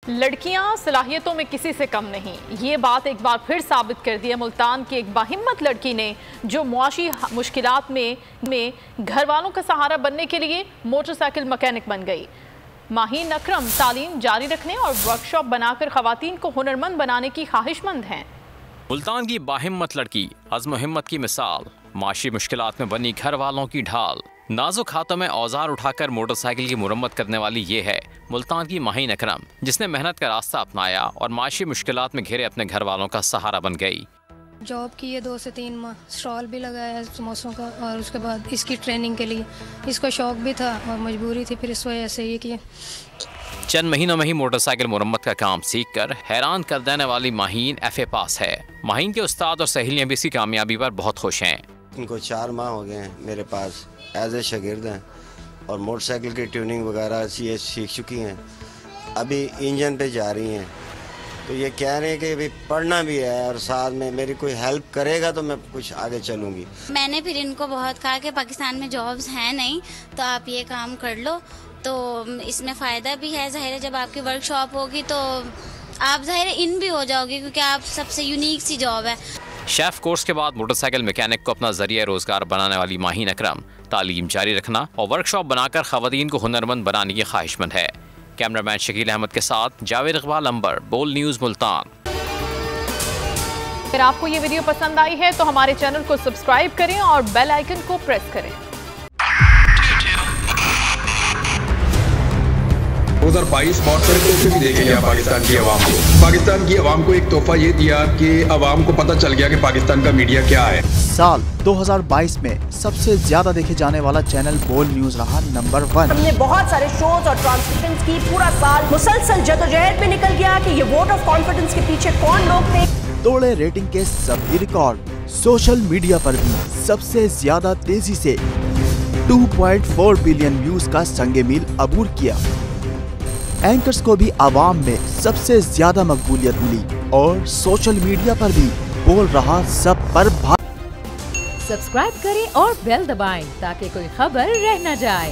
लड़कियां सलाहियतों में किसी से कम नहीं, ये बात एक बार फिर साबित कर दी है मुल्तान की एक बाहिम्मत लड़की ने, जो मुआशी मुश्किलात में घर वालों का सहारा बनने के लिए मोटरसाइकिल मैकेनिक बन गई। माहीन अकरम तालीम जारी रखने और वर्कशॉप बनाकर खवातीन को हुनरमंद बनाने की ख्वाहिशमंद हैं। मुल्तान की बाहिम्मत लड़की अज़्म हिम्मत की मिसाल, माशी मुश्किलात में बनी घर वालों की ढाल। नाजुक हाथों में औजार उठाकर मोटरसाइकिल की मुरम्मत करने वाली ये है मुल्तान की माहीन अकरम, जिसने मेहनत का रास्ता अपनाया और माशी मुश्किलात में घिरे अपने घर वालों का सहारा बन गई। जॉब की है 2 से 3 माह, स्टॉल भी लगाया है समोसों का, और उसके बाद इसकी ट्रेनिंग के लिए इसको शौक भी था और मजबूरी थी, फिर इस वजह से ये किया। चंद महीनों में ही मोटरसाइकिल मुरम्मत का काम सीखकर हैरान कर देने वाली माहीन FA पास है। माहीन के उस्ताद और सहेलियां भी इसकी कामयाबी पर बहुत खुश हैं। इनको 4 माह हो गए हैं मेरे पास एज ए शागिर्द हैं और मोटरसाइकिल की ट्यूनिंग वगैरह ये सीख चुकी हैं। अभी इंजन पे जा रही हैं, तो ये कह रहे हैं कि अभी पढ़ना भी है और साथ में मेरी कोई हेल्प करेगा तो मैं कुछ आगे चलूँगी। मैंने फिर इनको बहुत कहा कि पाकिस्तान में जॉब्स हैं नहीं, तो आप ये काम कर लो, तो इसमें फ़ायदा भी है। ज़ाहिर है जब आपकी वर्कशॉप होगी तो आप ज़ाहिर इन भी हो जाओगे, क्योंकि आप सबसे यूनिक सी जॉब है। शेफ कोर्स के बाद मोटरसाइकिल मैकेनिक को अपना जरिया रोजगार बनाने वाली माहीन अकरम तालीम जारी रखना और वर्कशॉप बनाकर खवातीन को हुनरमंद बनाने की ख्वाहिशमंद है। कैमरामैन शकील अहमद के साथ जावेद इकबाल अंबर, बोल न्यूज़ मुल्तान। अगर आपको ये वीडियो पसंद आई है तो हमारे चैनल को सब्सक्राइब करें और बेल आइकन को प्रेस करें। 2022 बहुत सारे तोहफे भी देखे गया पाकिस्तान की आवाम को। पाकिस्तान की आवाम को एक तोहफा ये दिया कि आवाम को पता चल गया कि पाकिस्तान का मीडिया क्या है। साल 2022 में सबसे ज्यादा देखे जाने वाला चैनल बोल न्यूज रहा नंबर 1। हमने बहुत सारे शोज और ट्रांसमिशंस की, पूरा साल मुसलसल जदोजहद में निकल गया कि ये वोट ऑफ कॉन्फिडेंस के पीछे कौन लोग थे। तोड़े रेटिंग के सभी रिकॉर्ड। सोशल मीडिया पर भी सबसे ज्यादा तेजी से 2.4 बिलियन व्यूज का संगे मील अबूर किया। एंकर्स को भी आवाम में सबसे ज्यादा मकबूलियत मिली और सोशल मीडिया पर भी बोल रहा सब पर सब्सक्राइब करें और बेल दबाएं ताकि कोई खबर रह न जाए।